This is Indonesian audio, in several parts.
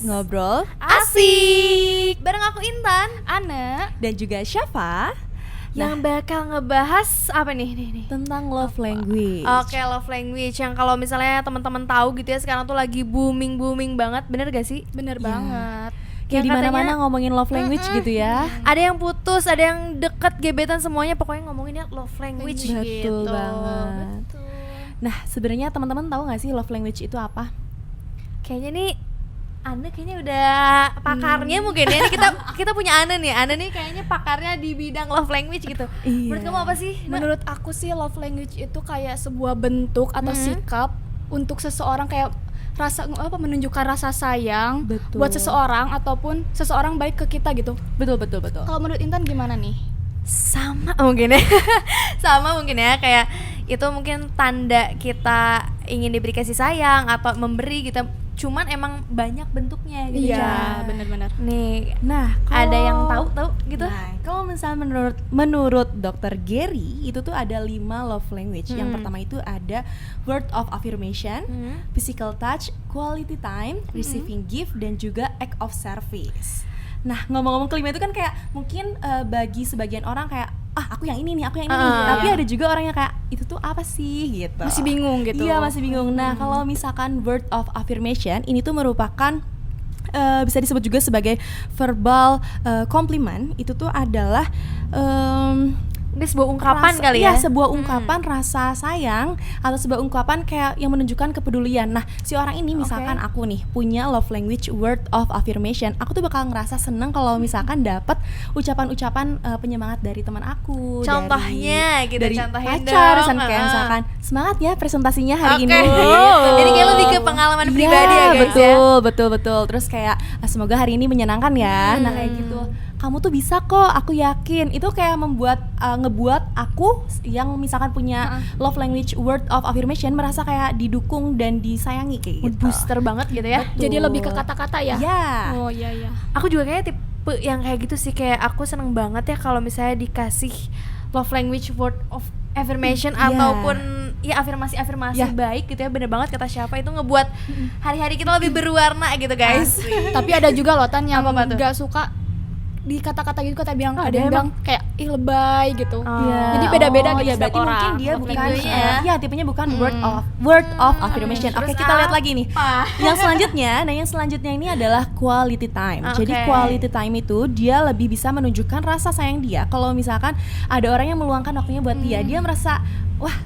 Ngobrol Asik. Bareng aku Intan, Ana, dan juga Syafa yang bakal ngebahas apa nih? tentang love language. Oke, love language yang kalau misalnya teman-teman tahu gitu ya, sekarang tuh lagi booming banget, bener gak sih? bener Ya. banget. Kayak yang di mana-mana katanya, ngomongin love language gitu ya. Ada yang putus, ada yang deket, gebetan, semuanya pokoknya ngomonginnya love language Betul gitu. banget. Betul. Nah, sebenarnya teman-teman tahu nggak sih love language itu apa? Kayaknya nih Ana kayaknya udah pakarnya mungkin ya. Ini kita punya Ana nih. Ana nih kayaknya pakarnya di bidang love language gitu. Iya. Menurut kamu apa sih? Menurut aku sih love language itu kayak sebuah bentuk atau sikap untuk seseorang kayak menunjukkan rasa sayang Betul. buat seseorang ataupun seseorang baik ke kita gitu. Betul. Kalau menurut Intan gimana nih? Sama mungkin ya. Sama mungkin ya, kayak itu mungkin tanda kita ingin diberi kasih sayang atau memberi gitu. Cuman emang banyak bentuknya gitu. Iya, benar-benar. Nih, Nah, ada yang tahu gitu? Nah, kalau misalnya menurut Dr. Gary itu tuh ada 5 love language. Yang pertama itu ada word of affirmation, physical touch, quality time, receiving gift, dan juga act of service. Nah, ngomong-ngomong kelima itu kan kayak mungkin bagi sebagian orang kayak aku yang ini nih, aku yang ini nih. Tapi ada juga orang yang kayak itu tuh apa sih gitu. Masih bingung gitu. Iya, masih bingung. Nah, kalau misalkan word of affirmation ini tuh merupakan bisa disebut juga sebagai verbal compliment. Itu tuh adalah Ini sebuah ungkapan kali ya? Iya, sebuah ungkapan rasa sayang atau sebuah ungkapan kayak yang menunjukkan kepedulian. Nah, si orang ini misalkan aku nih punya love language word of affirmation, aku tuh bakal ngerasa seneng kalau misalkan dapat ucapan-ucapan penyemangat dari teman aku. Contohnya gitu, dari contohin pacar, dong. kayak misalkan semangat ya presentasinya hari ini. Oke. Gitu. Jadi kayak lebih ke pengalaman Iya, pribadi ya guys ya? betul. Terus kayak semoga hari ini menyenangkan ya. Nah, kayak gitu. Kamu tuh bisa kok, aku yakin. Itu kayak ngebuat aku yang misalkan punya love language word of affirmation merasa kayak didukung dan disayangi kayak gitu. Booster banget gitu ya? Betul. Jadi lebih ke kata-kata ya? Iya. Oh iya. Aku juga kayaknya tipe yang kayak gitu sih, kayak aku seneng banget ya kalau misalnya dikasih love language word of affirmation ataupun ya afirmasi baik gitu ya. Bener banget kata siapa, itu ngebuat hari-hari kita lebih berwarna gitu guys. Tapi ada juga loh Tan yang Apa tuh? gak suka di kata-kata gitu, kata bilang Oh, ada yang bilang kayak ih lebay gitu. Iya. Jadi beda-beda gitu ya, setiap berarti orang. mungkin dia bukan tipenya ya. tipenya bukan word of affirmation. Oke, Terus kita lihat lagi nih. apa? Yang selanjutnya ini adalah quality time. Jadi Oke. quality time itu dia lebih bisa menunjukkan rasa sayang dia. Kalau misalkan ada orang yang meluangkan waktunya buat dia merasa wah,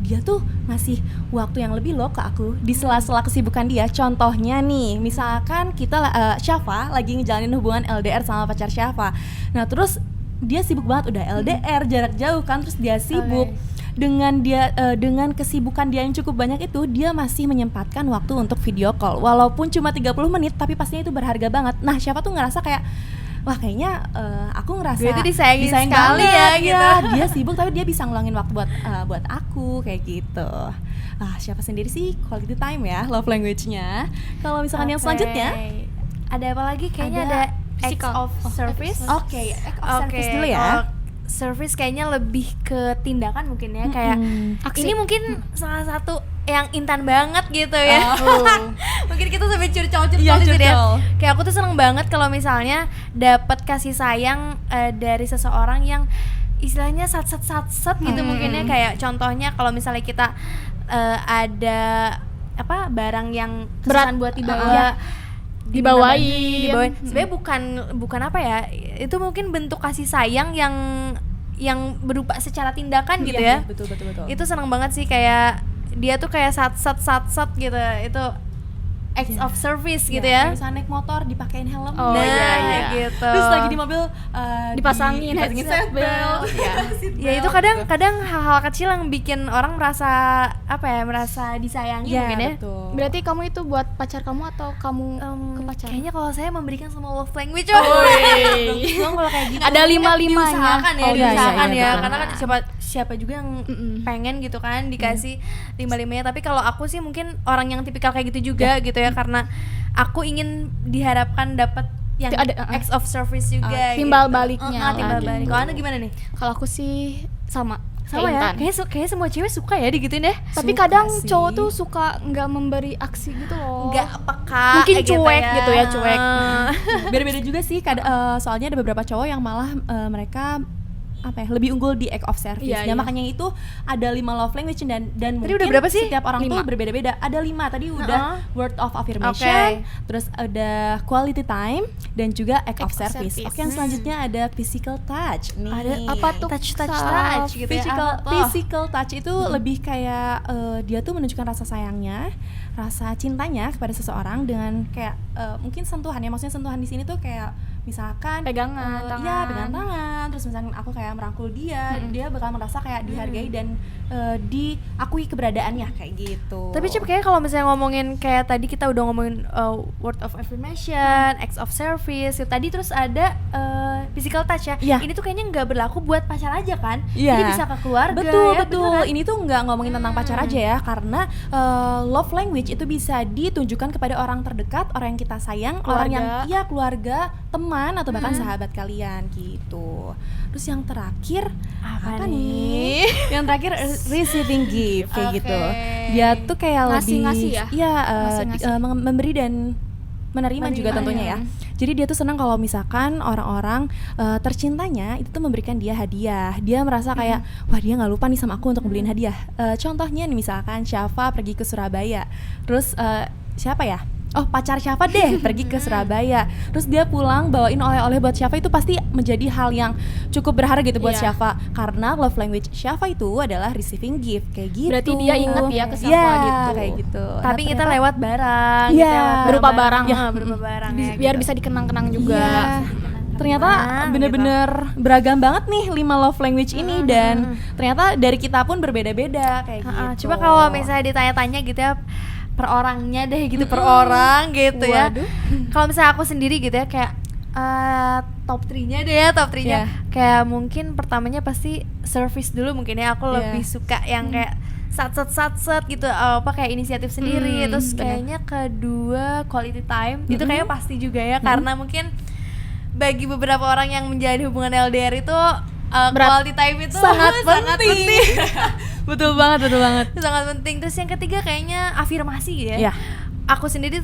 dia tuh ngasih waktu yang lebih loh ke aku di sela-sela kesibukan dia. Contohnya nih, misalkan kita Syafa lagi ngejalanin hubungan LDR sama pacar Syafa. Nah, terus dia sibuk banget, udah LDR jarak jauh kan, terus dia sibuk. Dengan kesibukan dia yang cukup banyak itu, dia masih menyempatkan waktu untuk video call. Walaupun cuma 30 menit, tapi pastinya itu berharga banget. Nah, Syafa tuh ngerasa kayak wah, kayaknya aku ngerasa Dia tuh disayangin sekali banget, ya, gitu. Dia sibuk tapi dia bisa ngeluangin waktu buat aku kayak gitu. Siapa sendiri sih quality time ya love language-nya. Kalau misalkan yang Oke. selanjutnya ada apa lagi? Kayaknya Ada ada acts physical. of service. Oke, act of service dulu ya. Kalau service kayaknya lebih ke tindakan mungkin ya, kayak Aksi. ini mungkin salah satu yang Intan banget gitu ya. Mungkin kita sampai curcol Iya, gitu ya. curcol. Kayak aku tuh seneng banget kalau misalnya dapat kasih sayang dari seseorang yang istilahnya sat-sat gitu mungkin ya. Kayak contohnya kalau misalnya kita ada barang yang kesusahan buat dibawa, Dibawain. sebenarnya bukan apa ya, itu mungkin bentuk kasih sayang yang berupa secara tindakan gitu ya. Betul. Itu seneng banget sih, kayak dia tuh kayak sat gitu, itu acts of service gitu ya. Kayak misalnya naik motor dipakein helm. Oh, iya. Gitu. Terus lagi di mobil Dipasangin seat belt. Ya itu kadang hal-hal kecil yang bikin orang merasa merasa disayangi mungkin ya. Betul. Berarti kamu itu buat pacar kamu atau kamu ke pacar? Kayaknya kalau saya memberikan semua love language. Kalau kayak gitu Ada 5-5-nya. Diusahakan ya, Oh, iya, diusahakan iya, ya, betul. karena kan siapa juga yang pengen gitu kan dikasih 5-5-nya. Tapi kalau aku sih mungkin orang yang tipikal kayak gitu juga gitu ya, karena aku ingin diharapkan dapat yang acts of service juga. Timbal gitu. baliknya Timbal lah, balik. gitu. Kalau Anda gimana nih? Kalau aku sih sama. Sama ya, Intan. kayaknya semua cewek suka ya digituin deh. Tapi Suka kadang sih. cowok tuh suka nggak memberi aksi gitu loh. Nggak peka Mungkin cuek gitu ya, cuek. Beda-beda juga sih, soalnya ada beberapa cowok yang malah mereka apa ya, lebih unggul di act of service. Iya, Nah, iya. makanya itu ada 5 love language dan Tadi mungkin udah berapa sih? setiap orang tuh 5. berbeda-beda. Ada 5 tadi udah word of Oke. affirmation, terus ada quality time dan juga act of of service. service. Oke, yang selanjutnya ada physical touch. Nih. Ada Apa tuh? touch gitu Physical, ya. Apa tuh? physical touch itu lebih kayak dia tuh menunjukkan rasa sayangnya, rasa cintanya kepada seseorang dengan kayak mungkin sentuhan ya. Maksudnya sentuhan di sini tuh kayak misalkan Pegangan tangan. Iya, pegangan tangan. Terus misalkan aku kayak merangkul dia, dia bakal merasa kayak dihargai dan diakui keberadaannya kayak gitu. Tapi Cip, kayak kalau misalnya ngomongin kayak tadi kita udah ngomongin word of affirmation, acts of service, tadi terus ada physical touch ya. Iya. Ini tuh kayaknya nggak berlaku buat pacar aja kan? Iya. Jadi bisa ke keluarga. Betul, ya, betul. bener kan? Ini tuh nggak ngomongin tentang pacar aja ya, karena love language itu bisa ditunjukkan kepada orang terdekat, orang yang kita sayang, orang yang keluarga, teman atau bahkan sahabat kalian gitu. Terus yang terakhir apa nih? Yang terakhir receiving gift kayak Oke. gitu. Dia tuh kayak Ngasih-ngasih lebih ya? Iya, Ngasih-ngasih. memberi dan menerima juga tentunya ya. Jadi dia tuh senang kalau misalkan orang-orang tercintanya itu tuh memberikan dia hadiah. Dia merasa kayak wah, dia nggak lupa nih sama aku untuk beliin hadiah. Contohnya nih misalkan Syafa pergi ke Surabaya. Terus siapa ya? Oh, pacar Syafa deh pergi ke Surabaya. Terus dia pulang bawain oleh-oleh buat Syafa, itu pasti menjadi hal yang cukup berharga gitu buat Iya. Syafa. Karena love language Syafa itu adalah receiving gift kayak gitu. Berarti dia ingat ya ke Syafa Iya, gitu. kayak gitu. Tapi Nah, kita ternyata- lewat barang, Iya, kita lewat berupa barang. berupa barang ya, Biar gitu. bisa dikenang-kenang juga. Iya. Ternyata Kenang, bener-bener beragam banget nih 5 love language ini, dan ternyata dari kita pun berbeda-beda kayak gitu. Coba kalau misalnya ditanya-tanya gitu ya per orangnya deh gitu, per orang gitu ya. Waduh. Kalau misalnya aku sendiri gitu ya kayak top 3-nya deh ya, top 3-nya. Iya. Kayak mungkin pertamanya pasti service dulu mungkin ya. Aku Iya. lebih suka yang kayak sat-set gitu, apa kayak inisiatif sendiri. Terus bener. kayaknya kedua quality time. Itu kayaknya pasti juga ya, karena mungkin bagi beberapa orang yang menjalin hubungan LDR itu quality time itu sangat penting. Betul banget, betul banget. sangat penting. Terus yang ketiga kayaknya afirmasi ya. Iya. Aku sendiri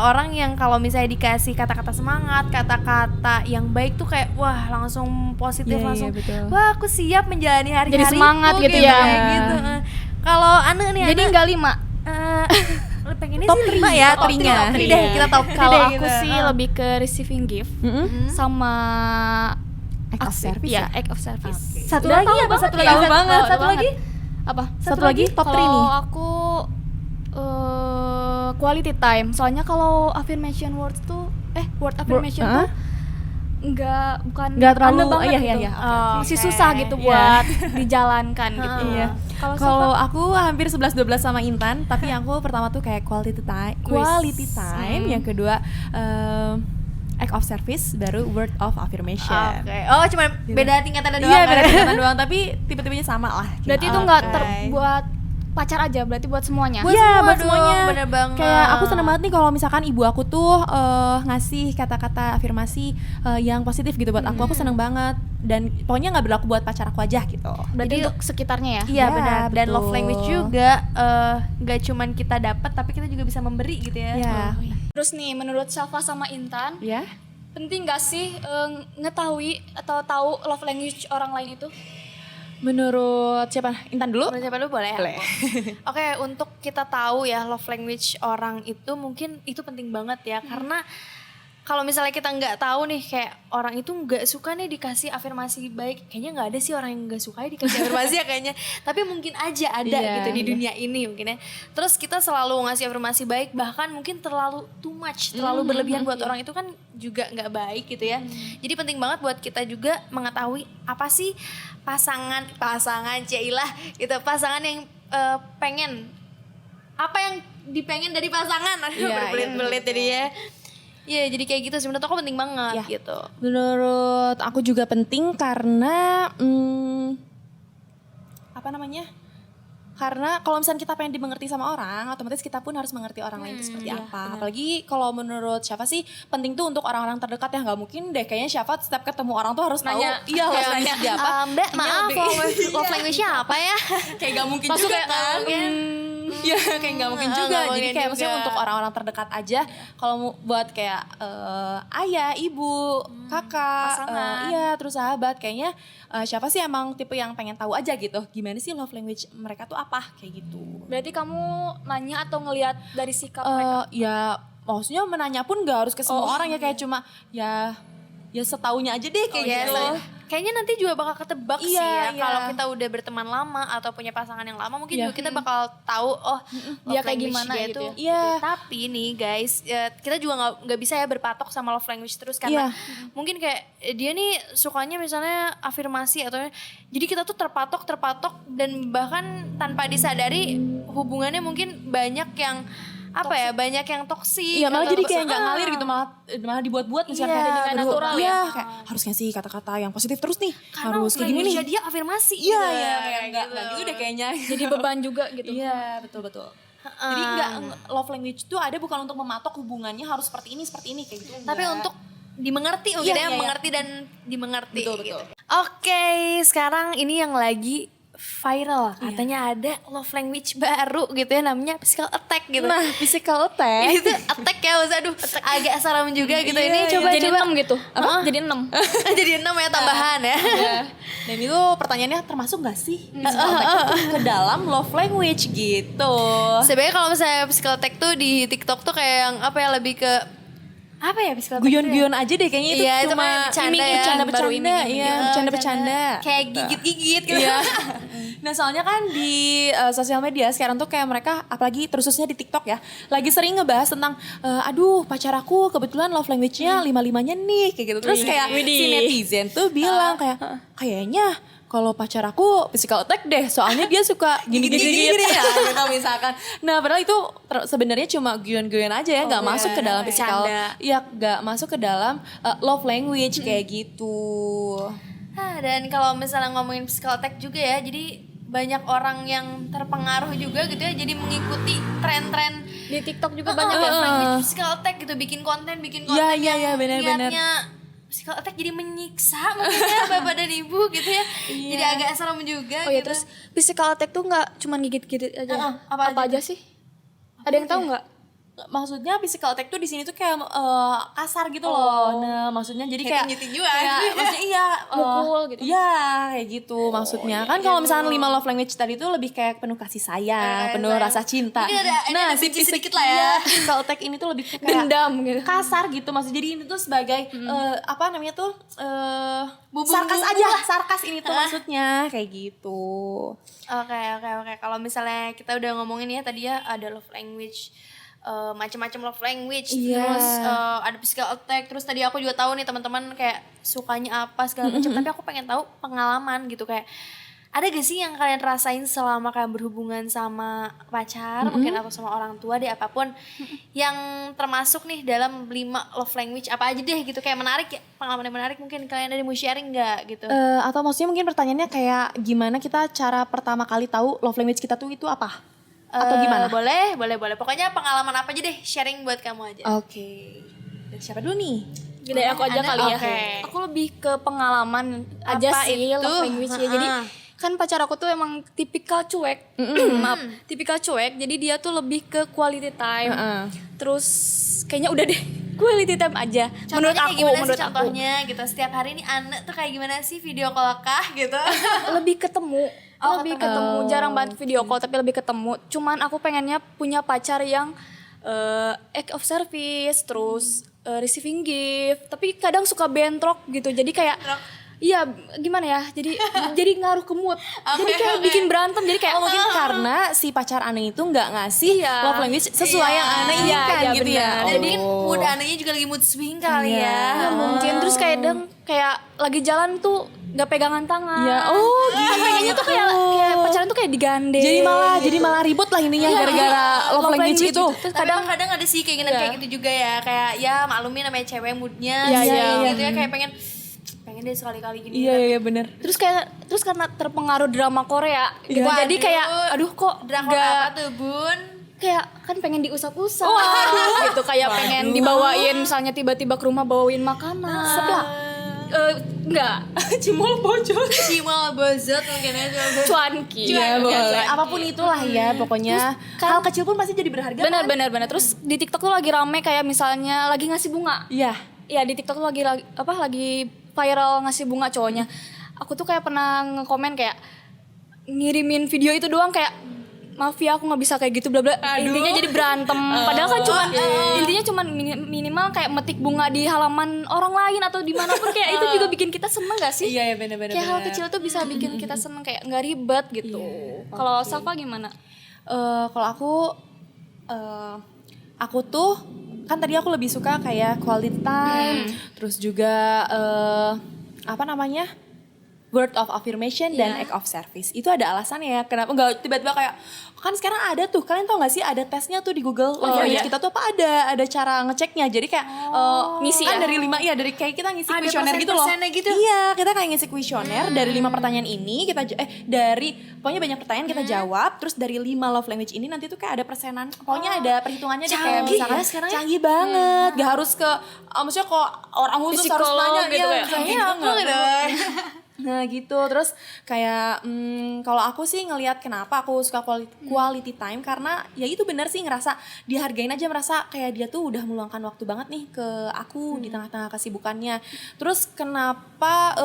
orang yang kalau misalnya dikasih kata-kata semangat, kata-kata yang baik tuh kayak wah langsung positif, Iya, langsung iya, betul. wah aku siap menjalani hari-hari. Jadi semangat gitu ya. kayak gitu. Kalau Ane nih, Jadi Ane, enggak 5. pengennya Top sih 5 three, ya, top three-nya. top three deh, kita top three Kalau deh aku gitu. sih lebih ke receiving gift sama Act of aksi. service ya, ya? act of service. Satu Udah lagi tahu apa? banget Satu ya. lagi? Tahu banget. Satu lagi? Apa? Satu lagi top 3 nih. Kalau aku quality time. Soalnya kalau affirmation words tuh word affirmation tuh bukan terlalu ande banget iya, gitu. iya, oke, Masih susah gitu Iya. buat dijalankan gitu. Iya. Kalau aku hampir 11-12 sama Intan, tapi aku pertama tuh kayak quality time, yang kedua act of service, baru word of affirmation. Oke. Oh, cuma beda tingkatannya doang. Iya, kan? beda tingkatan doang, tapi tipe-tipenya sama lah. Berarti itu nggak buat pacar aja, berarti buat semuanya. Buat Iya, semua buat dong, semuanya. bener banget. Kayak aku seneng banget nih kalau misalkan ibu aku tuh ngasih kata-kata afirmasi yang positif gitu buat aku seneng banget. Dan pokoknya nggak berlaku buat pacar aku aja gitu. Berarti Jadi- untuk sekitarnya ya. Iya Ya, benar. Dan love betul. language juga nggak cuman kita dapat, tapi kita juga bisa memberi gitu ya. Iya. Terus nih, menurut Syafa sama Intan, Ya. penting gak sih ngetahui atau tahu love language orang lain itu? Menurut siapa? Intan dulu? Menurut siapa dulu boleh? Boleh. Oke, untuk kita tahu ya love language orang itu mungkin itu penting banget ya, karena kalau misalnya kita nggak tahu nih kayak orang itu nggak suka nih dikasih afirmasi baik, kayaknya nggak ada sih orang yang nggak suka dikasih afirmasi ya kayaknya, tapi mungkin aja ada Iya, gitu di iya. dunia ini mungkin ya. Terus kita selalu ngasih afirmasi baik, bahkan mungkin terlalu too much, terlalu berlebihan buat orang itu kan juga nggak baik gitu ya. Jadi penting banget buat kita juga mengetahui apa sih pasangan Cailah gitu, pasangan yang pengen, apa yang dipengen dari pasangan. Aduh, Iya, berbelit-belit jadi ya. Iya, jadi kayak gitu sih, menurut aku penting banget Ya. gitu. Menurut aku juga penting karena apa namanya? Karena kalau misalnya kita pengen dimengerti sama orang, otomatis kita pun harus mengerti orang lain itu seperti apa. Apalagi kalau menurut Syafa sih penting tuh untuk orang-orang terdekat ya, nggak mungkin deh kayaknya Syafa setiap ketemu orang tuh harus tahu iya love language dia apa. Mbak, maaf, love language-nya apa ya? Kayak nggak mungkin Masuk juga kayak, kan. Iya kayak nggak mungkin juga. Nggak Jadi mungkin kayak juga. maksudnya untuk orang-orang terdekat aja. Kalau buat kayak ayah, ibu, kakak, pasangan. iya terus sahabat, kayaknya Syafa sih emang tipe yang pengen tahu aja gitu. Gimana sih love language mereka tuh apa kayak gitu. Berarti kamu nanya atau ngelihat dari sikap mereka? Ya maksudnya menanya pun nggak harus ke semua orang ya, kayak cuma ya setaunya aja deh kayak gitu. Kayaknya nanti juga bakal ketebak sih ya. Iya. Kalau kita udah berteman lama atau punya pasangan yang lama, mungkin Iya. juga kita bakal tahu Dia love kayak language gimana dia gitu tuh. ya. Iya. Tapi nih guys, kita juga nggak bisa ya berpatok sama love language terus, karena mungkin kayak dia nih sukanya misalnya afirmasi atau jadi kita tuh terpatok dan bahkan tanpa disadari hubungannya mungkin banyak yang banyak yang toksik. Iya malah atau jadi kayak nggak ngalir gitu, malah dibuat-buat misalnya Iya, kayak nggak natural iya, ya. kayak harus ngasih kata-kata yang positif terus nih, karena harus kayak gini nih. dia afirmasi. Iya gitu. iya kayak nggak gitu. gitu deh kayaknya. Jadi beban juga gitu. Iya betul. Jadi nggak love language itu ada bukan untuk mematok hubungannya harus seperti ini kayak gitu. Tapi enggak. untuk dimengerti mungkin Iya, iya. mengerti dan dimengerti. Betul. Gitu. Oke, sekarang ini yang lagi viral, katanya ada love language baru gitu ya, namanya physical attack gitu. Nah physical attack itu attack ya, aduh agak serem juga gitu. Ini coba Jadi 6 gitu. Apa? Jadi 6. jadi 6 ya tambahan ya. Iya. Dan itu pertanyaannya termasuk gak sih physical attack itu ke dalam love language gitu. Sebenarnya kalau misalnya physical attack tuh di TikTok tuh kayak yang lebih ke physical attack? Guyon-guyon aja deh kayaknya itu, Iya, itu cuma kayak bercanda ya, bercanda-bercanda, baru ini. iya, bercanda-bercanda. Kayak gigit-gigit gitu. Iya. Nah soalnya kan di sosial media sekarang tuh kayak mereka, apalagi terususnya di TikTok ya, lagi sering ngebahas tentang aduh pacar aku kebetulan love language-nya 5-5-nya nih kayak gitu. Terus kayak si netizen tuh bilang kayak kayaknya kalau pacar aku physical attack deh, soalnya dia suka gini-gini ya gitu misalkan. Nah padahal itu sebenarnya cuma guyon-guyon aja ya, nggak masuk ke dalam physical, ya nggak masuk ke dalam love language kayak gitu. Dan kalau misalnya ngomongin physical attack juga ya, jadi banyak orang yang terpengaruh juga gitu ya, jadi mengikuti tren-tren Di TikTok juga banyak ya. love language physical attack gitu, bikin konten Iya, yang benar-benar. niatnya physical attack jadi menyiksa mungkin ya bapak dan ibu gitu ya. Jadi agak serem juga Oh ya, gitu. terus physical attack tuh nggak cuman gigit-gigit aja. apa Apa aja sih? Ada yang tahu nggak? Maksudnya physical attack tuh di sini tuh kayak kasar gitu loh. Nah, maksudnya jadi kayak tinju-tinjuan. kayak maksudnya iya Mukul gitu. Iya, kayak gitu maksudnya. Kan kalau misalnya 5 love language tadi tuh lebih kayak penuh kasih sayang, penuh rasa cinta. Mungkin ada si benci sedikit lah ya. iya, physical attack ini tuh lebih kayak Dendam gitu. kasar gitu. Maksud jadi ini tuh sebagai apa namanya tuh Bumbu-bumbu sarkas aja, sarkas ini tuh maksudnya kayak gitu. Oke. Kalau misalnya kita udah ngomongin ya tadi ya, ada love language, macam-macam love language, Iya. terus ada physical attack, terus tadi aku juga tahu nih teman-teman kayak sukanya apa segala macam, tapi aku pengen tahu pengalaman gitu, kayak ada gak sih yang kalian rasain selama kalian berhubungan sama pacar mungkin atau sama orang tua deh, apapun yang termasuk nih dalam 5 love language apa aja deh gitu, kayak menarik ya, pengalaman yang menarik, mungkin kalian ada mau sharing nggak gitu? Atau maksudnya mungkin pertanyaannya kayak gimana kita cara pertama kali tahu love language kita tuh itu apa? Atau gimana? Boleh. Pokoknya pengalaman apa aja deh, sharing buat kamu aja. Oke. Dari siapa dulu nih? Dari aku aja Anda? kali ya. Oke. Aku lebih ke pengalaman aja Apa sih itu? love language ya. Jadi kan pacar aku tuh emang tipikal cuek. Maaf, tipikal cuek. Jadi dia tuh lebih ke quality time. Terus kayaknya udah deh quality time aja. Contohnya kayak gimana menurut sih contohnya gitu? Setiap hari ini Ane tuh kayak gimana sih, video call kah gitu? lebih ketemu. Lebih ketemu. Jarang banget video call tapi lebih ketemu. Cuman aku pengennya punya pacar yang act of service, terus receiving gift, tapi kadang suka bentrok gitu. Jadi kayak iya gimana ya, jadi ngaruh ke mood. Jadi kayak bikin berantem. Jadi kayak Mungkin karena si pacar Ane itu nggak ngasih love language sesuai yang Ane inginkan iya, gitu ya. benar. Dan mungkin mood Anenya juga lagi mood swing kali ya. mungkin terus kayak lagi jalan tuh nggak pegangan tangan. Ya, oh gitu. Pengennya tuh kayak pacaran tuh kayak digandeng. Jadi malah ribut lah ininya gara-gara love language itu. Terus Kadang ada sih keinginan kayak gitu juga ya, kayak ya maklumin namanya cewek moodnya Iya, sih, iya. gitu ya, kayak pengen deh sekali-kali gini. Iya bener. Terus karena terpengaruh drama Korea gitu. Waduh. Jadi kayak aduh kok Drakor nggak- apa tuh, Bun? kayak kan pengen diusap-usap gitu, kayak pengen dibawain misalnya tiba-tiba ke rumah bawain makanan. Seblak. Enggak. Cimol bocor. Cimal bozot mungkin ya. Cuanki. Iya boleh. cuanki. Apapun itulah ya pokoknya. Hal kecil pun pasti jadi berharga. kan? Benar. Terus di TikTok tuh lagi rame kayak misalnya lagi ngasih bunga. Iya. Ya di TikTok tuh lagi viral ngasih bunga cowoknya. Aku tuh kayak pernah ngekomen kayak ngirimin video itu doang kayak maaf ya aku nggak bisa kayak gitu bla bla. Intinya jadi berantem. Padahal kan cuma intinya cuma minimal kayak metik bunga di halaman orang lain atau dimanapun kayak itu juga bikin kita seneng gak sih? Iya bener-bener. Kayak hal kecil tuh bisa bikin kita seneng kayak nggak ribet gitu. Kalau Safa gimana? Kalau aku tuh kan tadi aku lebih suka kayak quality time, terus juga apa namanya, word of affirmation dan act of service. Itu ada alasannya ya, kenapa nggak tiba-tiba kayak kan sekarang ada tuh, kalian tau nggak sih ada tesnya tuh di Google language kita tuh apa ada cara ngeceknya. Jadi kayak ngisi kan ya? dari 5 dari kayak kita ngisi Ada kuesioner gitu loh. persen-persennya gitu? Iya, kita kayak ngisi kuesioner dari 5 pertanyaan ini kita dari pokoknya banyak pertanyaan kita jawab, terus dari 5 love language ini nanti tuh kayak ada persenan. Pokoknya ada perhitungannya deh, kayak Canggih misalkan ya sekarang ya? canggih banget. Gak harus ke maksudnya kok orang khusus harus Psikolog nanya gitu ya? Kayaknya aku gitu. Nah gitu, terus kayak kalau aku sih ngelihat kenapa aku suka quality time karena ya itu benar sih, ngerasa dihargain aja, merasa kayak dia tuh udah meluangkan waktu banget nih ke aku di tengah-tengah kesibukannya. Terus kenapa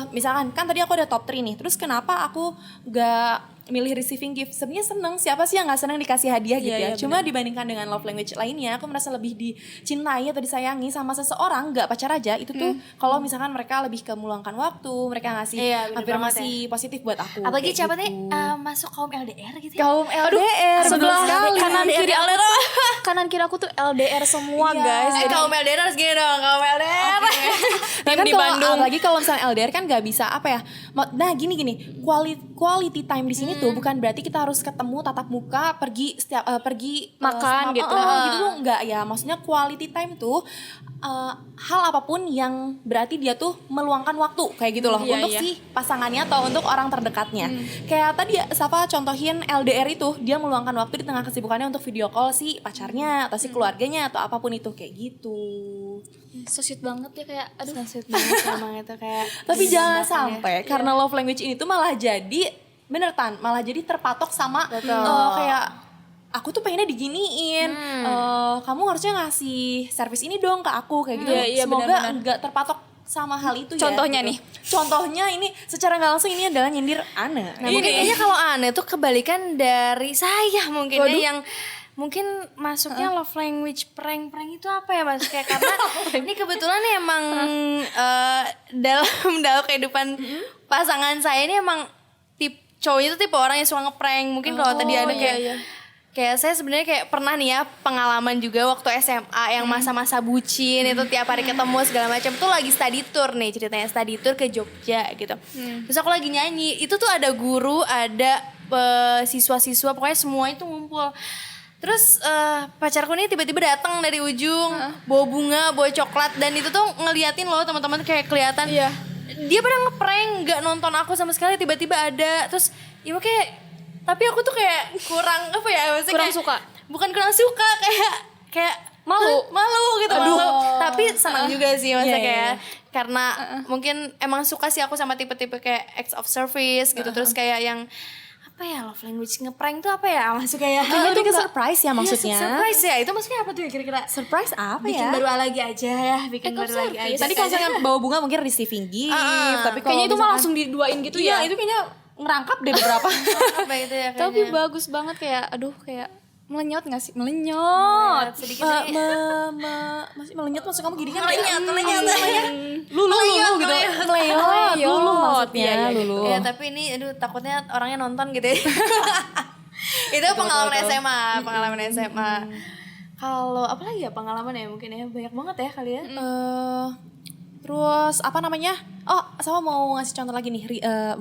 misalkan kan tadi aku ada top 3 nih, terus kenapa aku gak milih receiving gift? Sebenarnya seneng, siapa sih yang gak seneng dikasih hadiah gitu ya. Cuma dibandingkan dengan love language lainnya, aku merasa lebih dicintai atau disayangi sama seseorang, gak pacar aja, itu tuh kalau misalkan mereka lebih ke meluangkan waktu, mereka ngasih Iya, bener afirmasi positif buat aku. Apalagi kayak siapa nih gitu. masuk kaum LDR gitu ya. Kaum LDR, Sebelah bener sekali. kanan kiri aku tuh kanan kiri aku tuh LDR semua guys. Jadi Kaum LDR harus gini dong, kaum LDR. Nah, kan di kalau Bandung. apalagi kalau misalnya LDR kan nggak bisa apa ya. Nah gini quality time di sini tuh bukan berarti kita harus ketemu tatap muka, pergi Makan gitu. gitu tuh nggak ya. Maksudnya quality time tuh hal apapun yang berarti dia tuh meluangkan waktu kayak gitu loh, Iya, untuk iya. si pasangannya atau untuk orang terdekatnya. Kayak tadi ya, Safa contohin LDR itu dia meluangkan waktu di tengah kesibukannya untuk video call si pacarnya atau si keluarganya atau apapun itu kayak gitu. so sweet banget ya, kayak aduh. Maksud banget emang itu kayak. Tapi jangan sampai karena love language ini tuh malah jadi malah jadi terpatok sama kayak aku tuh pengennya diginiin, kamu harusnya ngasih service ini dong ke aku kayak gitu. Iya, Semoga benar-benar. nggak terpatok sama hal itu Contohnya ya. nih. Contohnya ini secara nggak langsung ini adalah nyindir Ana. Nah, mungkin kayaknya kalau aneh tuh kebalikan dari saya mungkin ya, yang mungkin masuknya love language prank itu apa ya Mas? Kayak karena ini kebetulan nih emang dalam kehidupan pasangan saya ini emang cowoknya tuh tipe orang yang suka ngeprank. Mungkin kalau tadi ada kayak kayak saya sebenarnya kayak pernah nih ya pengalaman juga waktu SMA yang masa-masa bucin itu tiap hari ketemu segala macam tuh lagi study tour nih, ceritanya study tour ke Jogja gitu. Terus aku lagi nyanyi, itu tuh ada guru, ada siswa-siswa, pokoknya semua itu ngumpul. Terus pacarku nih tiba-tiba datang dari ujung, bawa bunga, bawa coklat, dan itu tuh ngeliatin loh teman-teman kayak kelihatan. Dia pada ngeprank, nggak nonton aku sama sekali, tiba-tiba ada. Terus ya kayak tapi aku tuh kayak kurang apa ya, maksudnya Kurang kayak, suka? bukan kurang suka, kayak malu gitu. Tapi senang juga sih maksudnya kayak karena mungkin emang suka sih aku sama tipe-tipe kayak acts of service gitu. Terus kayak yang apa ya, love language ngeprank tuh apa ya maksudnya kayak Lebih ke surprise ya maksudnya. Iya, surprise ya, itu maksudnya apa tuh ya kira-kira? Surprise apa Bikin ya? baru lagi aja ya, bikin baru lagi aja. Tadi kalau misalnya bawa bunga mungkin receiving gift, tapi kalau Kayaknya itu mah misalkan- langsung diduain gitu Iya, ya. itu kayaknya ngerangkap deh beberapa. apa itu ya kayaknya. Tapi bagus banget kayak aduh kayak melenyot nggak sih? Melenyot. sedikit lagi. Masih melenyot maksud kamu gini kan? Melenyot. Lulu gitu. Meleyot. Lulu maksudnya, lulu. Ya tapi ini aduh takutnya orangnya nonton gitu ya. Itu pengalaman SMA. Kalau apa lagi ya pengalaman ya, mungkin ya banyak banget ya kali ya. Terus apa namanya? Oh, sama mau ngasih contoh lagi nih,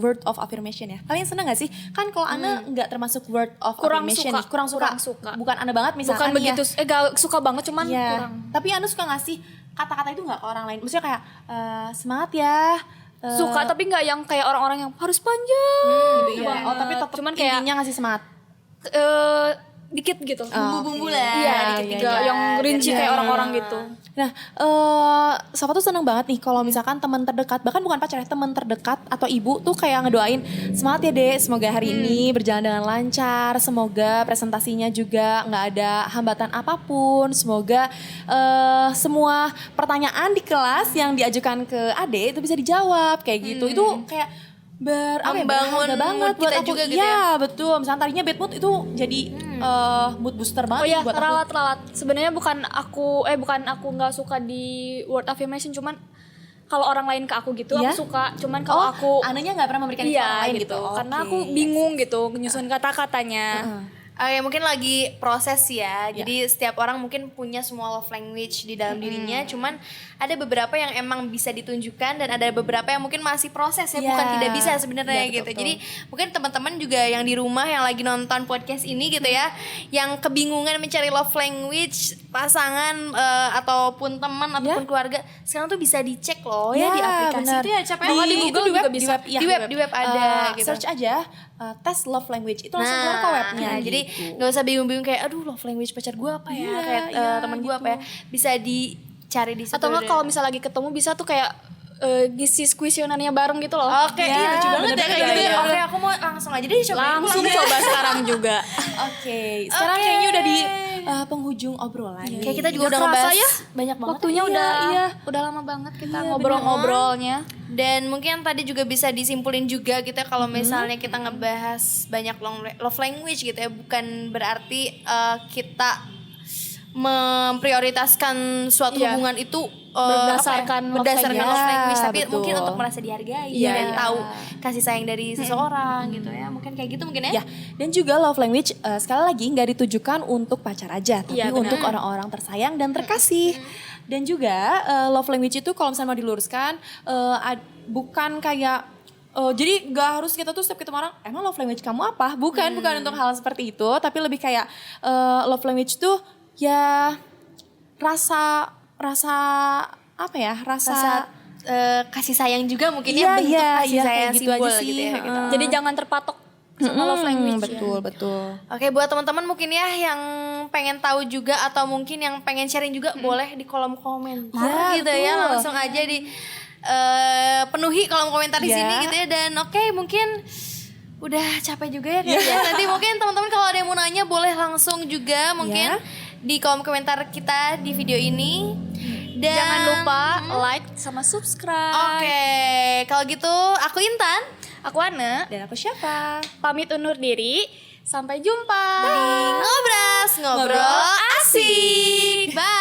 word of affirmation ya. Kalian seneng gak sih? Kan kalau Ana nggak termasuk word of Kurang affirmation suka. nih, kurang suka. Kurang suka. Bukan Ana banget misalkan Bukan nih begitu, ya. gak suka banget cuman Iya. kurang. Tapi Ana suka ngasih kata-kata itu nggak ke orang lain. Maksudnya kayak semangat ya. suka tapi nggak yang kayak orang-orang yang harus panjang Gitu ya. Oh, tapi tetap cuman kayak intinya ngasih semangat. dikit gitu Bumbu-bumbu lah. iya iya, dikit juga iya. yang rinci kayak orang-orang gitu. Nah, Safa tuh seneng banget nih kalau misalkan teman terdekat, bahkan bukan pacar ya, teman terdekat atau ibu tuh kayak ngedoain semangat ya Dek, semoga hari ini berjalan dengan lancar, semoga presentasinya juga nggak ada hambatan apapun, semoga semua pertanyaan di kelas yang diajukan ke Ade itu bisa dijawab kayak gitu. Itu kayak Membangun berharga banget mood buat kita aku. juga gitu Iya, betul. Misalnya tadinya bad mood itu jadi mood booster Oh banget ya, buat aku. ralat. Sebenarnya bukan aku nggak suka di word affirmation, cuman kalau orang lain ke aku gitu Iya? aku suka. Cuman kalau aku Ananya nggak pernah memberikan itu ke orang iya lain gitu. gitu. Karena Oke. aku bingung gitu nyusun kata-katanya. Oke, mungkin lagi proses ya. Jadi setiap orang mungkin punya semua love language di dalam dirinya. Cuman ada beberapa yang emang bisa ditunjukkan dan ada beberapa yang mungkin masih proses ya, Iya. bukan tidak bisa sebenarnya Iya, gitu. betul. Jadi mungkin teman-teman juga yang di rumah yang lagi nonton podcast ini gitu ya, yang kebingungan mencari love language pasangan ataupun teman ataupun keluarga, sekarang tuh bisa dicek loh ya di aplikasi benar. itu ya, capek Di, di itu Google di web, juga bisa. Di web ada gitu. Search aja tes love language itu langsung keluar ke webnya. Nah, jadi nggak usah bingung-bingung kayak aduh love language pacar gue apa ya, Iya, kayak iya, teman gue apa ya, bisa dicari di situ. Atau enggak kalau misal lagi ketemu bisa tuh kayak ngisi kuesionernya bareng gitu loh. Oke, Iya, iya lucu banget ya bener-bener kayak ya, gitu. iya. Oke, aku mau langsung aja deh coba. Langsung coba sekarang juga. Oke, sekarang Oke. kayaknya udah di penghujung obrolan. Kayak kita juga Nggak udah ngebahas kerasa ya, banyak banget. Waktunya Iya. udah lama banget kita Iya, ngobrol-ngobrolnya. Dan mungkin tadi juga bisa disimpulin juga gitu ya, kalau misalnya kita ngebahas banyak love language gitu ya, bukan berarti kita memprioritaskan suatu Iya. hubungan itu Berdasarkan love berdasarkan language. love language, Ya, tapi betul. mungkin untuk merasa dihargai Iya, dan iya. tahu kasih sayang dari seseorang gitu ya, mungkin kayak gitu mungkin ya. Ya, dan juga love language sekali lagi nggak ditujukan untuk pacar aja, tapi Iya, benar. untuk orang-orang tersayang dan terkasih. Dan juga love language itu kalau misalnya mau diluruskan bukan kayak jadi nggak harus kita tuh setiap ketemu orang emang love language kamu apa? Bukan untuk hal seperti itu, tapi lebih kayak love language tuh ya rasa apa ya? Rasa kasih sayang juga mungkin Iya, ya, bentuk iya, kasih iya, sayang kayak gitu simbol aja gitu sih. ya gitu. Jadi jangan terpatok sama love language. betul. Oke, buat teman-teman mungkin ya yang pengen tahu juga atau mungkin yang pengen sharing juga boleh di kolom komentar Ya, gitu ya, betul. langsung aja di penuhi kolom komentar di Ya. sini gitu ya. Dan oke, mungkin udah capek juga ya kayaknya. Nanti mungkin teman-teman kalau ada yang mau nanya boleh langsung juga mungkin di kolom komentar kita di video ini. Dan Jangan lupa like sama subscribe. Oke, kalau gitu aku Intan. Aku Ana, Dan aku siapa? pamit undur diri. Sampai jumpa. Ngobras, ngobrol asik. Bye.